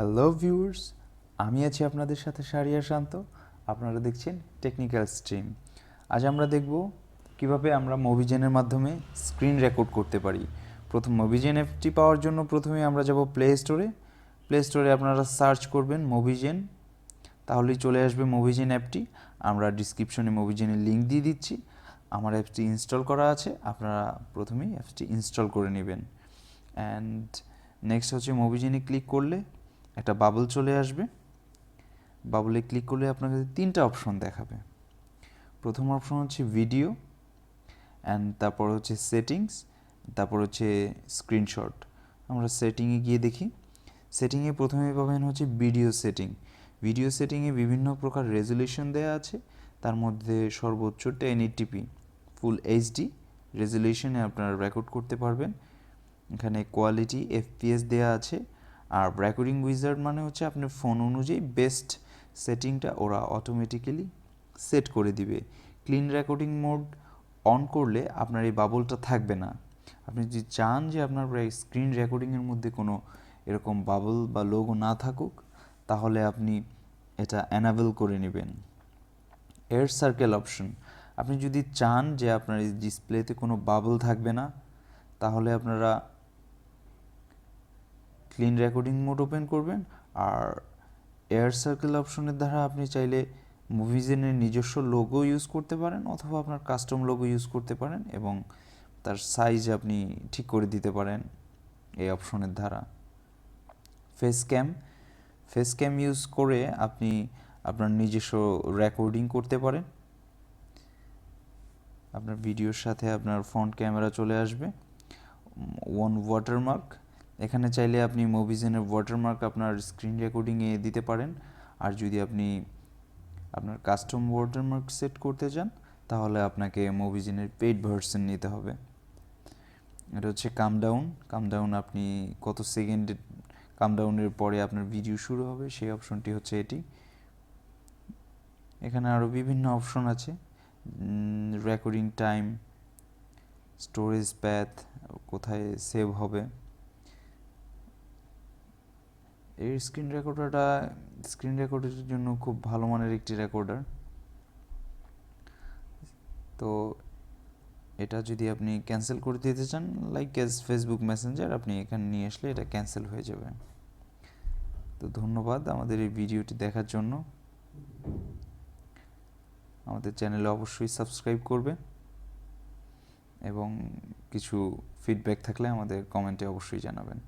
Hello viewers, আমি আছি আপনাদের সাথে শারিয়া শান্ত। আপনারা দেখছেন টেকনিক্যাল স্ট্রিম। আজ আমরা দেখব কিভাবে আমরা মুভিজেনের মাধ্যমে স্ক্রিন রেকর্ড করতে পারি। প্রথম মুভিজেন অ্যাপটি পাওয়ার জন্য প্রথমে আমরা যাব প্লে স্টোরে আপনারা সার্চ করবেন মুভিজেন, তাহলেই চলে আসবে মুভিজেন অ্যাপটি। আমরা ডিসক্রিপশনে মুভিজেনের লিঙ্ক দিয়ে দিচ্ছি। আমার অ্যাপটি ইনস্টল করা আছে, আপনারা প্রথমেই অ্যাপটি ইনস্টল করে নেবেন। অ্যান্ড নেক্সট হচ্ছে মুভিজেনে ক্লিক করলে একটা বাবল চলে আসবে। বাবলে ক্লিক করলে আপনাকে তিনটা অপশন দেখাবে। প্রথম অপশন হচ্ছে ভিডিও, অ্যান্ড তারপর হচ্ছে সেটিংস, তারপর হচ্ছে স্ক্রিনশট। আমরা সেটিংয়ে গিয়ে দেখি। সেটিংয়ে প্রথমে পাবেন হচ্ছে ভিডিও সেটিংয়ে বিভিন্ন প্রকার রেজুলেশন দেওয়া আছে। তার মধ্যে সর্বোচ্চ 1080p ফুল এইচডি রেজুলেশনে আপনারা রেকর্ড করতে পারবেন। এখানে কোয়ালিটি এফপিএস দেওয়া আছে। আর রেকর্ডিং উইজার্ড মানে হচ্ছে আপনার ফোন অনুযায়ী বেস্ট সেটিংটা ওরা অটোমেটিক্যালি সেট করে দিবে। ক্লিন রেকর্ডিং মোড অন করলে আপনার এই বাবলটা থাকবে না। আপনি যদি চান যে আপনার স্ক্রিন রেকর্ডিংয়ের মধ্যে কোনো এরকম বাবল বা লোগো না থাকুক, তাহলে আপনি এটা অ্যানাবেল করে নেবেন। এয়ার সার্কেল অপশন, আপনি যদি চান যে আপনার এই ডিসপ্লেতে কোনো বাবল থাকবে না, তাহলে আপনারা ক্লিন রেকর্ডিং মোড ওপেন করবেন। আর এয়ার সার্কেল অপশনের দ্বারা আপনি চাইলে মুভিজেনের নিজস্ব লোগো ইউজ করতে পারেন, অথবা আপনার কাস্টম লোগো ইউজ করতে পারেন এবং তার সাইজ আপনি ঠিক করে দিতে পারেন এই অপশনের দ্বারা। ফেস ক্যাম ইউজ করে আপনি আপনার নিজস্ব রেকর্ডিং করতে পারেন। আপনার ভিডিওর সাথে আপনার ফ্রন্ট ক্যামেরা চলে আসবে। ওয়াটারমার্ক, এখানে চাইলে আপনি মুভিজেনের ওয়াটারমার্ক আপনার স্ক্রিন রেকর্ডিংয়ে দিতে পারেন। আর যদি আপনি আপনার কাস্টম ওয়াটারমার্ক সেট করতে চান, তাহলে আপনাকে মুভিজেনের পেইড ভার্সন নিতে হবে। এটা হচ্ছে কামডাউন আপনি কত সেকেন্ডে কামডাউনের পরে আপনার ভিডিও শুরু হবে, সেই অপশনটি হচ্ছে এটি। এখানে আরও বিভিন্ন অপশন আছে, রেকর্ডিং টাইম, স্টোরেজ প্যাথ, কোথায় সেভ হবে। এই স্ক্রিন রেকর্ডের জন্য খুব ভালো মানের একটি রেকর্ডার। তো এটা যদি আপনি ক্যান্সেল করে দিতে চান, লাইক অ্যাজ ফেসবুক মেসেঞ্জার, আপনি এখানে নিয়ে আসলে এটা ক্যান্সেল হয়ে যাবে। তো ধন্যবাদ আমাদের এই ভিডিওটি দেখার জন্য। আমাদের চ্যানেলে অবশ্যই সাবস্ক্রাইব করবেন এবং কিছু ফিডব্যাক থাকলে আমাদের কমেন্টে অবশ্যই জানাবেন।